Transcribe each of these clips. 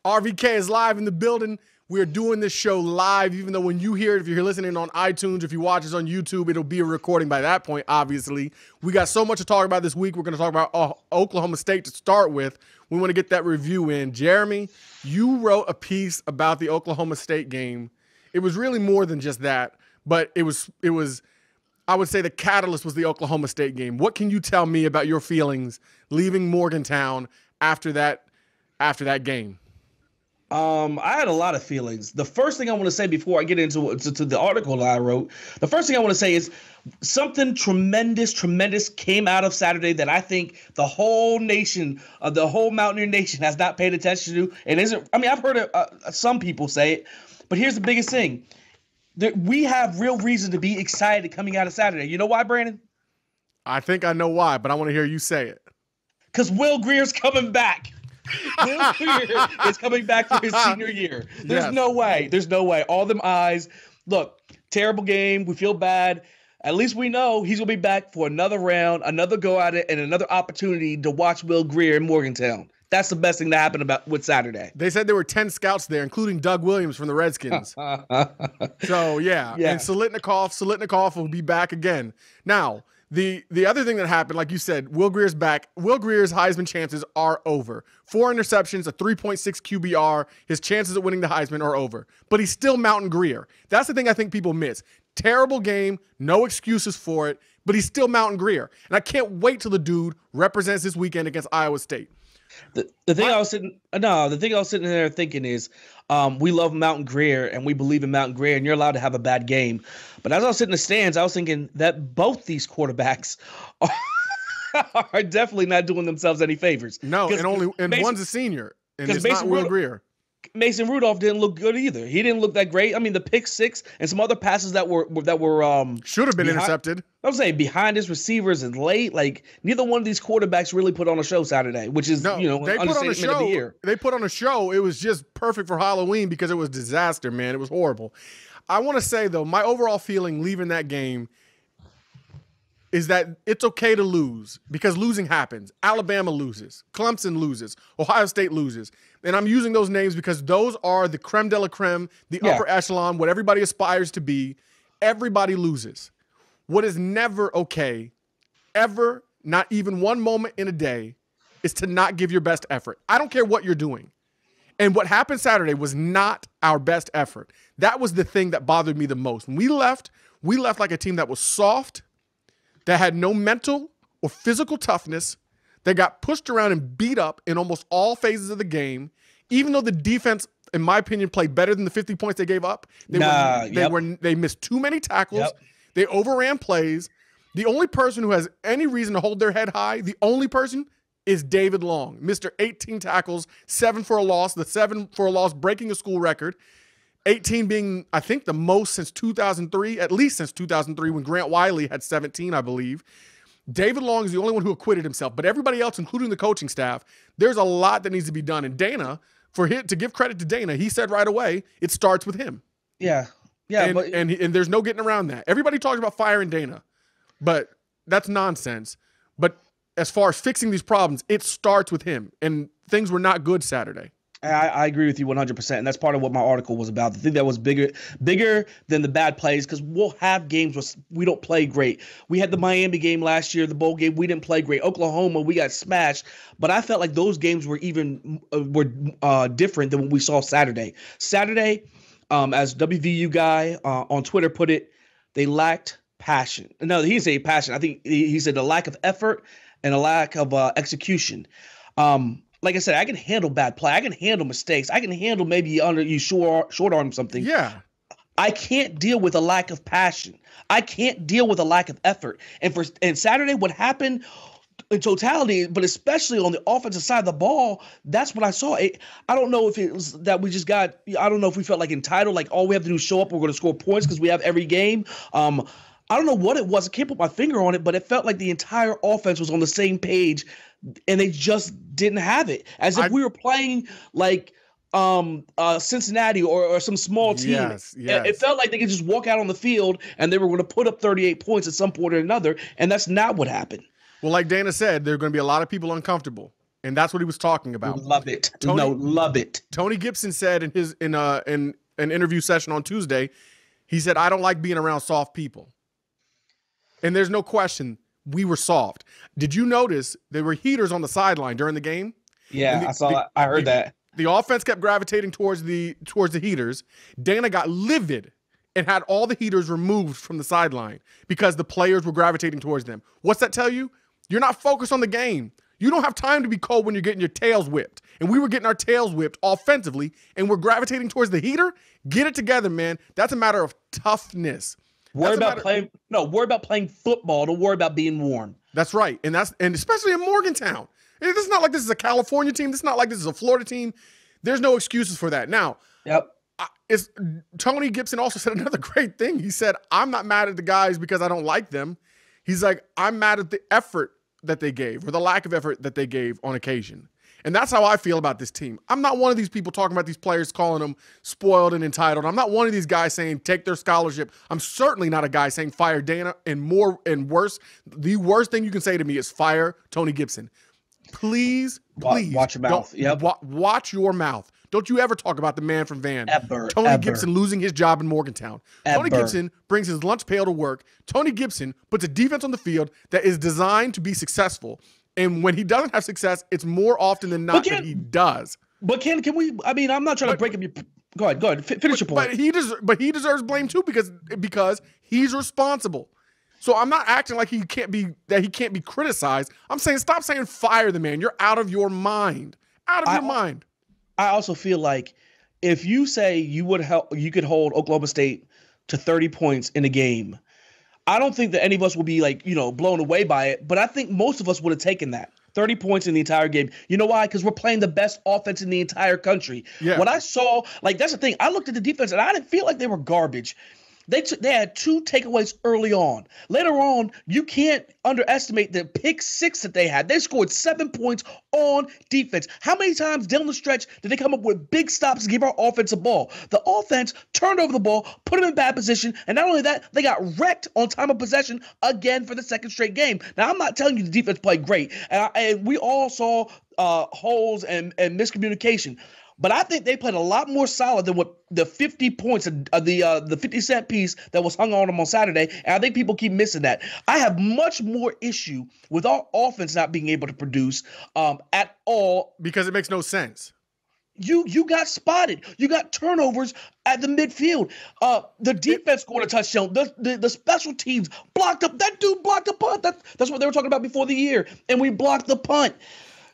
RVK is live in the building. We're doing this show live, even though when you hear it, if you're listening on iTunes, if you watch us on YouTube, it'll be a recording by that point, obviously. We got so much to talk about this week. We're going to talk about Oklahoma State to start with. We want to get that review in. Jeremy, you wrote a piece about the Oklahoma State game. It was really more than just that, but it was. I would say the catalyst was the Oklahoma State game. What can you tell me about your feelings leaving Morgantown after that game? I had a lot of feelings. The first thing I want to say before I get into to the article that I wrote, the first thing I want to say is something tremendous came out of Saturday that I think the whole nation, the whole Mountaineer Nation has not paid attention to. And isn't, I mean, I've heard some people say it, but here's the biggest thing. We have real reason to be excited coming out of Saturday. You know why, Brandon? I think I know why, but I want to hear you say it. Because Will Greer's coming back. Will Greer is coming back for his senior year. There's no way. There's no way. All them eyes. Look, terrible game. We feel bad. At least we know he's going to be back for another round, another go at it, and another opportunity to watch Will Greer in Morgantown. That's the best thing that happened with Saturday. They said there were 10 scouts there, including Doug Williams from the Redskins. So, yeah. And Solitnikov will be back again. Now, the other thing that happened, like you said, Will Greer's back. Will Greer's Heisman chances are over. 4 interceptions, a 3.6 QBR. His chances of winning the Heisman are over. But he's still Mountain Greer. That's the thing I think people miss. Terrible game, no excuses for it, but he's still Mountain Greer. And I can't wait till the dude represents this weekend against Iowa State. The thing I was sitting there thinking is, we love Mountain Greer and we believe in Mountain Greer, and you're allowed to have a bad game. But as I was sitting in the stands, I was thinking that both these quarterbacks are definitely not doing themselves any favors. No, and one's a senior, and it's not Will Greer. Mason Rudolph didn't look good either. He didn't look that great. I mean, the pick six and some other passes that were should have been intercepted. I would say behind his receivers and late. Like, neither one of these quarterbacks really put on a show Saturday, which is they put on a show. Of the year. They put on a show. It was just perfect for Halloween because it was disaster, man. It was horrible. I want to say though, my overall feeling leaving that game is that it's okay to lose because losing happens. Alabama loses. Clemson loses. Ohio State loses. And I'm using those names because those are the creme de la creme, the upper echelon, what everybody aspires to be. Everybody loses. What is never okay, ever, not even one moment in a day, is to not give your best effort. I don't care what you're doing. And what happened Saturday was not our best effort. That was the thing that bothered me the most. When we left like a team that was soft, that had no mental or physical toughness, that got pushed around and beat up in almost all phases of the game, even though the defense, in my opinion, played better than the 50 points they gave up. They missed too many tackles. Yep. They overran plays. The only person who has any reason to hold their head high, the only person, is David Long. Mr. 18 tackles, 7 for a loss, the 7 for a loss breaking a school record. 18 being, I think, the most since 2003, at least since 2003 when Grant Wiley had 17, I believe. David Long is the only one who acquitted himself, but everybody else, including the coaching staff, there's a lot that needs to be done. And Dana, to give credit to Dana, he said right away, it starts with him. Yeah. And there's no getting around that. Everybody talks about firing Dana, but that's nonsense. But as far as fixing these problems, it starts with him. And things were not good Saturday. I agree with you 100%, and that's part of what my article was about. The thing that was bigger than the bad plays, because we'll have games where we don't play great. We had the Miami game last year, the bowl game, we didn't play great. Oklahoma, we got smashed, but I felt like those games were different than what we saw Saturday. Saturday, as WVU guy on Twitter put it, they lacked passion. No, he didn't say passion. I think he said a lack of effort and a lack of execution. Like I said, I can handle bad play. I can handle mistakes. I can handle maybe you short arm something. Yeah. I can't deal with a lack of passion. I can't deal with a lack of effort. And Saturday, what happened in totality, but especially on the offensive side of the ball, that's what I saw. I don't know if it was that we just got – I don't know if we felt like entitled, like all we have to do is show up, we're going to score points because we have every game. I don't know what it was. I can't put my finger on it, but it felt like the entire offense was on the same page, and they just didn't have it. As if we were playing like Cincinnati or some small team. Yes. It felt like they could just walk out on the field and they were going to put up 38 points at some point or another, and that's not what happened. Well, like Dana said, there are going to be a lot of people uncomfortable. And that's what he was talking about. Love it. Love it. Tony Gibson said in an interview session on Tuesday, he said, I don't like being around soft people. And there's no question we were soft. Did you notice there were heaters on the sideline during the game? Yeah, I saw that. I heard that. The offense kept gravitating towards the heaters. Dana got livid and had all the heaters removed from the sideline because the players were gravitating towards them. What's that tell you? You're not focused on the game. You don't have time to be cold when you're getting your tails whipped. And we were getting our tails whipped offensively, and we're gravitating towards the heater. Get it together, man. That's a matter of toughness. Worry about playing football. Don't worry about being warm. That's right. And especially in Morgantown. This is not like this is a California team. This is not like this is a Florida team. There's no excuses for that. Now, Tony Gibson also said another great thing. He said, I'm not mad at the guys because I don't like them. He's like, I'm mad at the effort that they gave or the lack of effort that they gave on occasion. And that's how I feel about this team. I'm not one of these people talking about these players, calling them spoiled and entitled. I'm not one of these guys saying take their scholarship. I'm certainly not a guy saying fire Dana and worse. The worst thing you can say to me is fire Tony Gibson. Please watch your mouth. Watch your mouth. Don't you ever talk about the man from Van. Tony Gibson losing his job in Morgantown. Tony Gibson brings his lunch pail to work. Tony Gibson puts a defense on the field that is designed to be successful. And when he doesn't have success, it's more often than not that he does. But can we? I mean, I'm not trying to break up your. Go ahead. Finish your point. But he deserves blame too because he's responsible. So I'm not acting like he can't be criticized. I'm saying stop saying fire the man. You're out of your mind. Out of your mind. I also feel like if you say you could hold Oklahoma State to 30 points in a game, I don't think that any of us will be blown away by it, but I think most of us would have taken that. 30 points in the entire game. You know why? Because we're playing the best offense in the entire country. Yeah. What I saw, that's the thing. I looked at the defense and I didn't feel like they were garbage. They had 2 takeaways early on. Later on, you can't underestimate the pick 6 that they had. They scored 7 points on defense. How many times down the stretch did they come up with big stops to give our offense a ball? The offense turned over the ball, put them in bad position, and not only that, they got wrecked on time of possession again for the second straight game. Now, I'm not telling you the defense played great, and we all saw holes and miscommunication. But I think they played a lot more solid than what the 50 points of the 50-cent piece that was hung on them on Saturday. And I think people keep missing that. I have much more issue with our offense not being able to produce at all. Because it makes no sense. You got spotted. You got turnovers at the midfield. The defense scored a touchdown. The special teams blocked up. That dude blocked a punt. That's what they were talking about before the year. And we blocked the punt.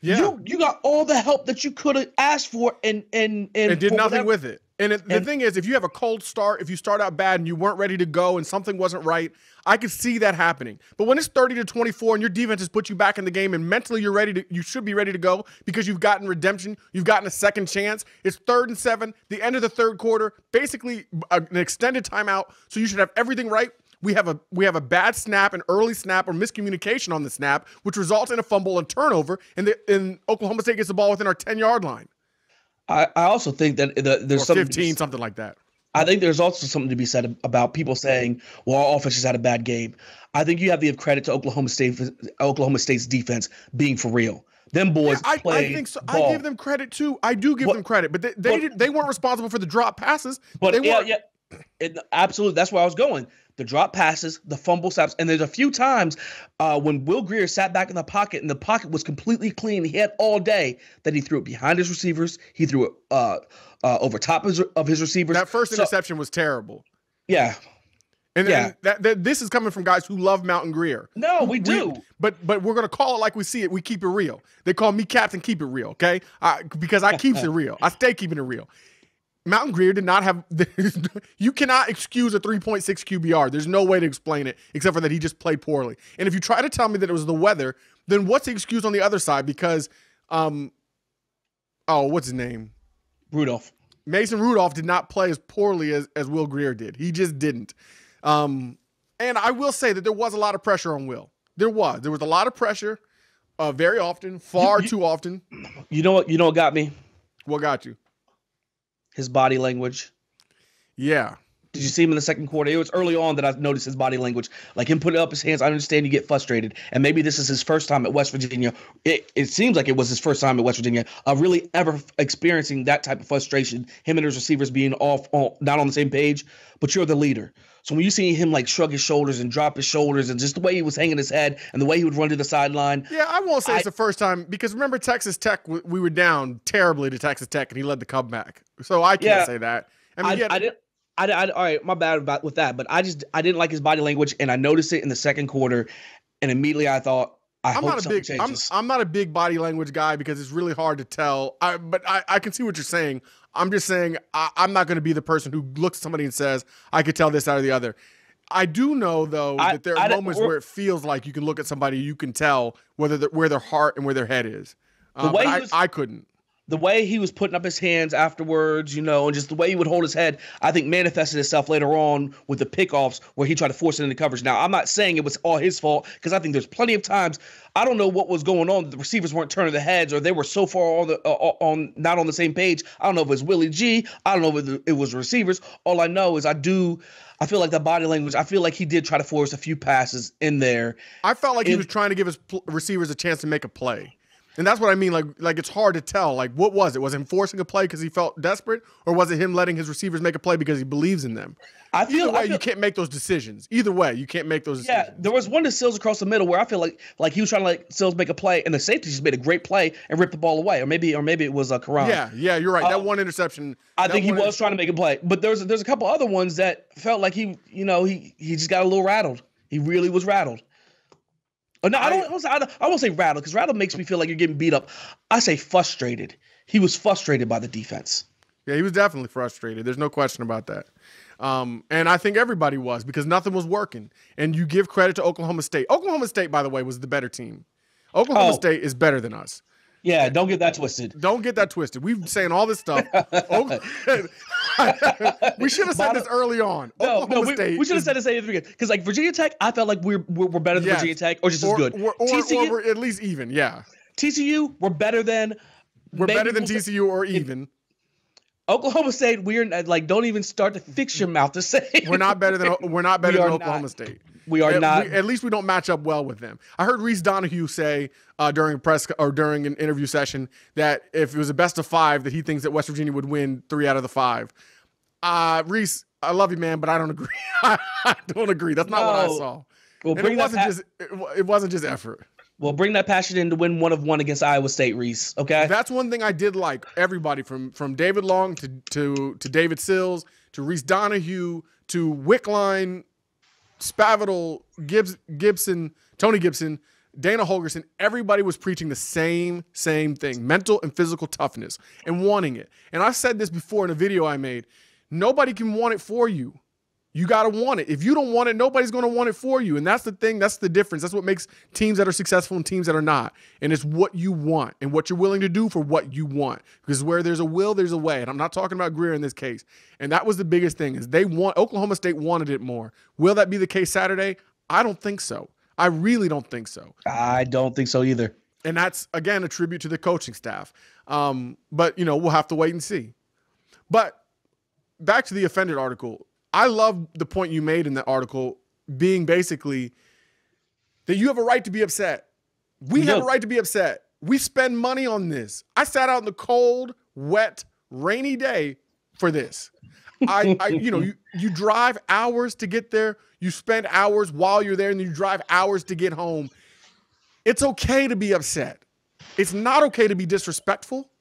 Yeah. You got all the help that you could have asked for and did nothing with it. And the thing is, if you have a cold start, if you start out bad and you weren't ready to go and something wasn't right, I could see that happening. But when it's 30-24 and your defense has put you back in the game and mentally you should be ready to go because you've gotten redemption, you've gotten a second chance. It's 3rd and 7, the end of the third quarter, basically an extended timeout. So you should have everything right. We have a bad snap, an early snap, or miscommunication on the snap, which results in a fumble and turnover, and Oklahoma State gets the ball within our 10-yard line. I also think that there's something 15, something like that. I think there's also something to be said about people saying, "Well, our offense has had a bad game." I think you have to give credit to Oklahoma State's defense being for real. Them boys played. I think so. Ball. I give them credit too. I do give them credit, but they weren't responsible for the drop passes. But they weren't. Absolutely. That's where I was going. The drop passes, the fumble stops, and there's a few times when Will Grier sat back in the pocket and the pocket was completely clean. He had all day that he threw it behind his receivers. He threw it over top of his receivers. That first interception was terrible. Yeah. And this is coming from guys who love Mountain Grier. No, we do. But we're going to call it like we see it. We keep it real. They call me Captain Keep It Real, okay? Because I keeps it real. I stay keeping it real. Mountain Grier did not have – you cannot excuse a 3.6 QBR. There's no way to explain it except for that he just played poorly. And if you try to tell me that it was the weather, then what's the excuse on the other side? Because what's his name? Rudolph. Mason Rudolph did not play as poorly as Will Grier did. He just didn't. And I will say that there was a lot of pressure on Will. There was a lot of pressure very often, far too often. You know what got me? What got you? His body language. Yeah. Did you see him in the second quarter? It was early on that I noticed his body language, like him putting up his hands. I understand you get frustrated, and maybe this is his first time at West Virginia. It seems like it was his first time at West Virginia, really ever experiencing that type of frustration. Him and his receivers being not on the same page, but you're the leader. So when you see him like shrug his shoulders and drop his shoulders and just the way he was hanging his head and the way he would run to the sideline. Yeah, I won't say it's the first time because remember Texas Tech, we were down terribly to Texas Tech and he led the comeback. So I can't say that. I mean, all right, my bad with that, but I didn't like his body language, and I noticed it in the second quarter, and immediately I thought, I'm not a big body language guy because it's really hard to tell. But I can see what you're saying. I'm just saying I'm not going to be the person who looks at somebody and says, I could tell this out of the other. I do know, though, that there are moments where it feels like you can look at somebody, you can tell where their heart and where their head is. I couldn't. The way he was putting up his hands afterwards, and just the way he would hold his head, I think manifested itself later on with the pickoffs where he tried to force it into coverage. Now, I'm not saying it was all his fault because I think there's plenty of times I don't know what was going on. The receivers weren't turning their heads or they were so far not on the same page. I don't know if it was Willie G. I don't know if it was receivers. All I know is I feel like the body language, I feel like he did try to force a few passes in there. I felt like he was trying to give his receivers a chance to make a play. And that's what I mean. Like it's hard to tell. Like, what was it? Was him forcing a play because he felt desperate, or was it him letting his receivers make a play because he believes in them? Either way, you can't make those decisions. Either way, you can't make those decisions. Yeah, there was one to Sills across the middle where I feel like he was trying to let Sills make a play, and the safety just made a great play and ripped the ball away. Or maybe it was Karan. Yeah, you're right. That one interception. I think he was trying to make a play, but there's a couple other ones that felt like he just got a little rattled. He really was rattled. No, I won't say rattled because rattled makes me feel like you're getting beat up. I say frustrated. He was frustrated by the defense. Yeah, he was definitely frustrated. There's no question about that. And I think everybody was because nothing was working. And you give credit to Oklahoma State. Oklahoma State, by the way, was the better team. Oklahoma State is better than us. Yeah, don't get that twisted. Don't get that twisted. We've been saying all this stuff. We should have said this early on. We should have said this at the beginning. Because like Virginia Tech, I felt like we're better than Virginia Tech, or just as good. Or we're at least even. Yeah. TCU, we're better than. We're better than TCU or even. Oklahoma State, we're like, don't even start to fix your mouth to say we're not better than Oklahoma State. We are not. At least we don't match up well with them. I heard Reese Donahue say during an interview session that if it was a best of 5, that he thinks that West Virginia would win 3 out of the 5. Reese, I love you, man, but I don't agree. I don't agree. That's not what I saw. Well, it wasn't just effort. Well, bring that passion in to win 1 of 1 against Iowa State, Reese. Okay. That's one thing I did like. Everybody from David Long to David Sills to Reese Donahue to Wickline, Spavital, Gibson, Tony Gibson, Dana Holgerson, everybody was preaching the same thing, mental and physical toughness and wanting it. And I said this before in a video I made. Nobody can want it for you. You got to want it. If you don't want it, nobody's going to want it for you. And that's the thing. That's the difference. That's what makes teams that are successful and teams that are not. And it's what you want and what you're willing to do for what you want. Because where there's a will, there's a way. And I'm not talking about Greer in this case. And that was the biggest thing is Oklahoma State wanted it more. Will that be the case Saturday? I don't think so. I really don't think so. I don't think so either. And that's, again, a tribute to the coaching staff. But, we'll have to wait and see. But back to the offended article. I love the point you made in that article being basically that you have a right to be upset. We have a right to be upset. We spend money on this. I sat out in the cold, wet, rainy day for this. You drive hours to get there. You spend hours while you're there and you drive hours to get home. It's okay to be upset. It's not okay to be disrespectful.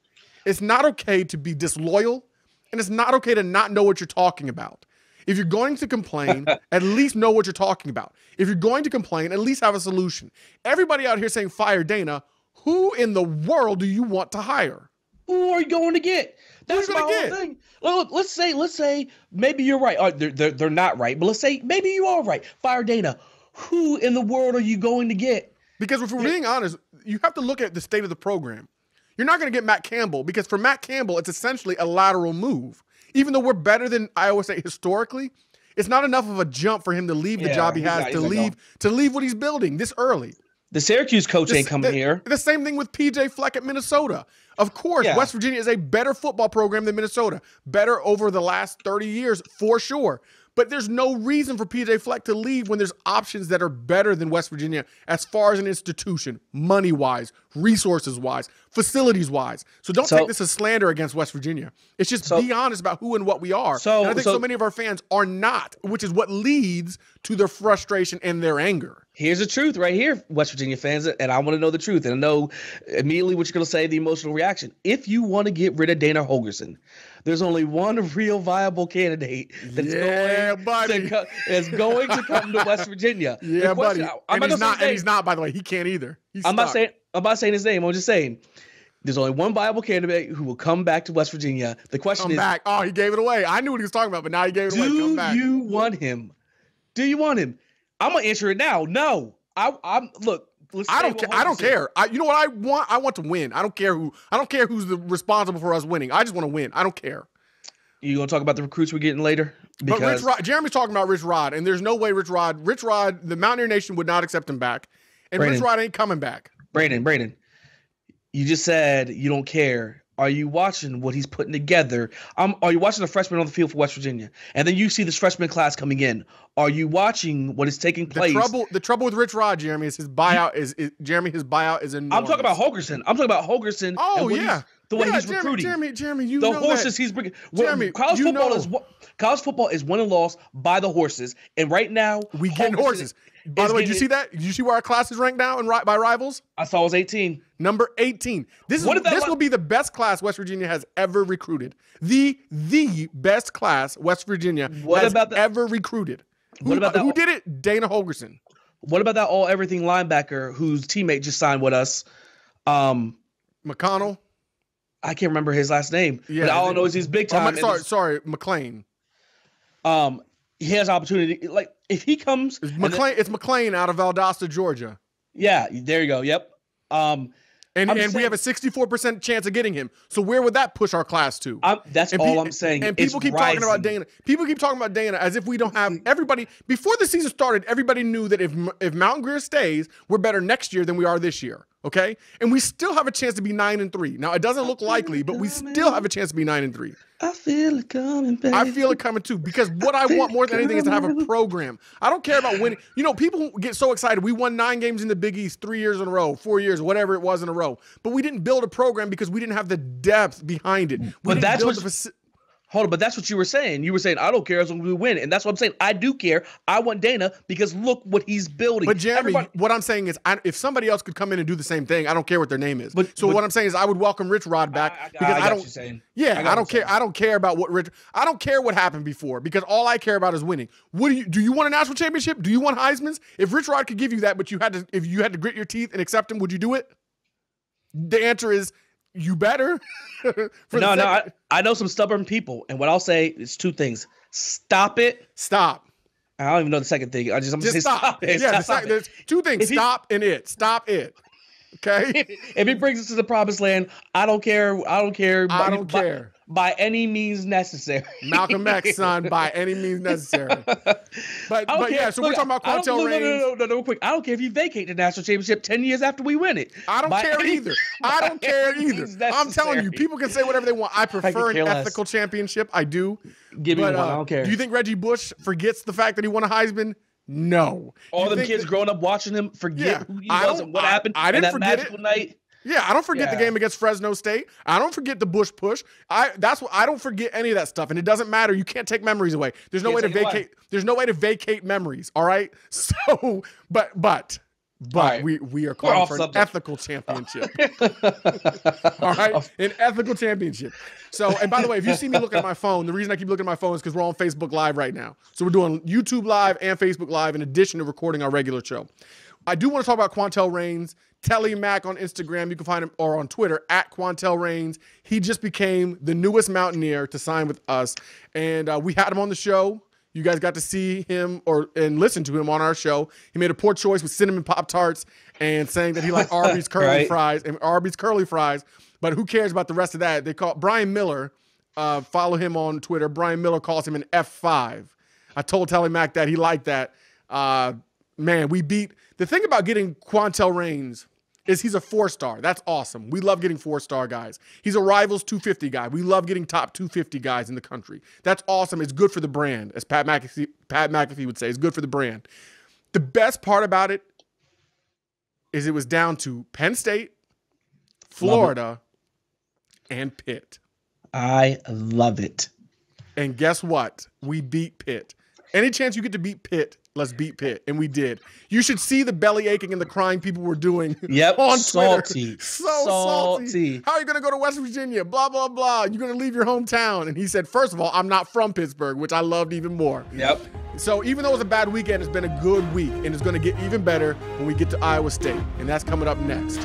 It's not okay to be disloyal. And it's not okay to not know what you're talking about. If you're going to complain, at least know what you're talking about. If you're going to complain, at least have a solution. Everybody out here saying fire Dana, who in the world do you want to hire? Who are you going to get? That's my whole thing. Look, let's say maybe you're right. They're not right, but let's say maybe you are right. Fire Dana. Who in the world are you going to get? Because if we're being honest, you have to look at the state of the program. You're not going to get Matt Campbell because for Matt Campbell, it's essentially a lateral move. Even though we're better than Iowa State historically, it's not enough of a jump for him to leave the job he has to leave what he's building this early. The Syracuse coach ain't coming here. The same thing with PJ Fleck at Minnesota. Of course, West Virginia is a better football program than Minnesota. Better over the last 30 years, for sure. But there's no reason for PJ Fleck to leave when there's options that are better than West Virginia as far as an institution, money-wise, resources-wise, facilities-wise. So don't take this as slander against West Virginia. It's just be honest about who and what we are. And I think so many of our fans are not, which is what leads to their frustration and their anger. Here's the truth right here, West Virginia fans, and I want to know the truth. And I know immediately what you're going to say, the emotional reaction. If you want to get rid of Dana Holgorsen, there's only one real viable candidate that's going to come to West Virginia. Yeah, buddy. And he's not, by the way. He can't either. I'm not saying his name. I'm just saying there's only one viable candidate who will come back to West Virginia. The question is, oh, he gave it away. I knew what he was talking about, but now he gave it away. Come back. Do you want him? Do you want him? I'm gonna answer it now. No, I'm look. I don't care. You know what I want? I want to win. I don't care who's responsible for us winning. I just want to win. I don't care. You gonna talk about the recruits we're getting later? But Jeremy's talking about Rich Rod, and there's no way Rich Rod, the Mountaineer Nation would not accept him back, and Rich Rod ain't coming back. Brandon, you just said you don't care. Are you watching what he's putting together? Are you watching the freshman on the field for West Virginia? And then you see this freshman class coming in. Are you watching what is taking place? The trouble with Rich Rod, Jeremy, is his buyout is His buyout is enormous. I'm talking about Holgorsen. Oh, yeah. The way he's recruiting. Jeremy, you know the horses that. He's bringing. Jeremy, College football is won and lost by the horses. And right now, we getting horses. By the way, did you see that? Did you see where our class is ranked now by rivals? I saw it was 18. Number 18. This will be the best class West Virginia has ever recruited. The best class West Virginia ever recruited. Who did it? Dana Holgorsen. What about that all-everything linebacker whose teammate just signed with us? McConnell. I can't remember his last name. Yeah, but all I know is he's big time. Sorry, McLean. He has opportunity. Like if he comes, it's McLean out of Valdosta, Georgia. Yeah, there you go. Yep. And we have a 64% chance of getting him. So where would that push our class to? That's all I'm saying. And people keep talking about Dana. People keep talking about Dana as if we don't have everybody. Before the season started, everybody knew that if Mountain Greer stays, we're better next year than we are this year. Okay, and we still have a chance to be 9-3. Now it doesn't look likely, but we still have a chance to be 9-3. I feel it coming, baby. I feel it coming too, because what I want more than anything is to have a program. I don't care about winning. You know, people get so excited. We won 9 games in the Big East 3 years in a row, 4 years, whatever it was in a row. But we didn't build a program because we didn't have the depth behind it. Hold on, but that's what you were saying. You were saying, I don't care as long as we win. And that's what I'm saying. I do care. I want Dana because look what he's building. But Jeremy, what I'm saying is if somebody else could come in and do the same thing, I don't care what their name is. What I'm saying is I would welcome Rich Rod back because I don't. Yeah, I don't care. I don't care about I don't care what happened before because all I care about is winning. Do you want a national championship? Do you want Heisman's? If Rich Rod could give you that, but if you had to grit your teeth and accept him, would you do it? The answer is you better. I know some stubborn people, and what I'll say is 2 things. Stop it. Stop. I don't even know the second thing. I'm just say stop it. Yeah, there's 2 things. Stop it. Stop it. Okay? If he brings us to the promised land, I don't care. I don't care. By any means necessary. Malcolm X, son, by any means necessary. But yeah, so we're talking about Quantel Reigns. No, real quick. I don't care if you vacate the national championship 10 years after we win it. I don't care either. I don't care either. I'm telling you, people can say whatever they want. I prefer an ethical championship. I do. Give me one. I don't care. Do you think Reggie Bush forgets the fact that he won a Heisman? No. All them kids growing up watching him forget who he was and what happened I didn't forget magical night. Yeah, I don't forget the game against Fresno State. I don't forget the Bush push. I don't forget any of that stuff, and it doesn't matter. You can't take memories away. There's no way to vacate. There's no way to vacate memories. All right. So, but right. we are calling for an ethical championship. All right, an ethical championship. So, and by the way, if you see me looking at my phone, the reason I keep looking at my phone is because we're on Facebook Live right now. So we're doing YouTube Live and Facebook Live in addition to recording our regular show. I do want to talk about Quantel Reigns. Telly Mac on Instagram. You can find him, or on Twitter, at Quantel Reigns. He just became the newest Mountaineer to sign with us. And we had him on the show. You guys got to see him and listen to him on our show. He made a poor choice with cinnamon Pop-Tarts and saying that he liked Arby's curly fries and Arby's curly fries. But who cares about the rest of that? They call Brian Miller. Follow him on Twitter. Brian Miller calls him an F5. I told Telly Mac that he liked that. Man, we beat. The thing about getting Quantel Reigns is he's a 4-star. That's awesome. We love getting 4-star guys. He's a Rivals 250 guy. We love getting top 250 guys in the country. That's awesome. It's good for the brand, as Pat McAfee would say. It's good for the brand. The best part about it is it was down to Penn State, Florida, and Pitt. I love it. And guess what? We beat Pitt. Any chance you get to beat Pitt, let's beat Pitt. And we did. You should see the belly aching and the crying people were doing on salty. Twitter. So salty. How are you going to go to West Virginia? Blah, blah, blah. You're going to leave your hometown. And he said, first of all, I'm not from Pittsburgh, which I loved even more. Yep. So even though it was a bad weekend, it's been a good week. And it's going to get even better when we get to Iowa State. And that's coming up next.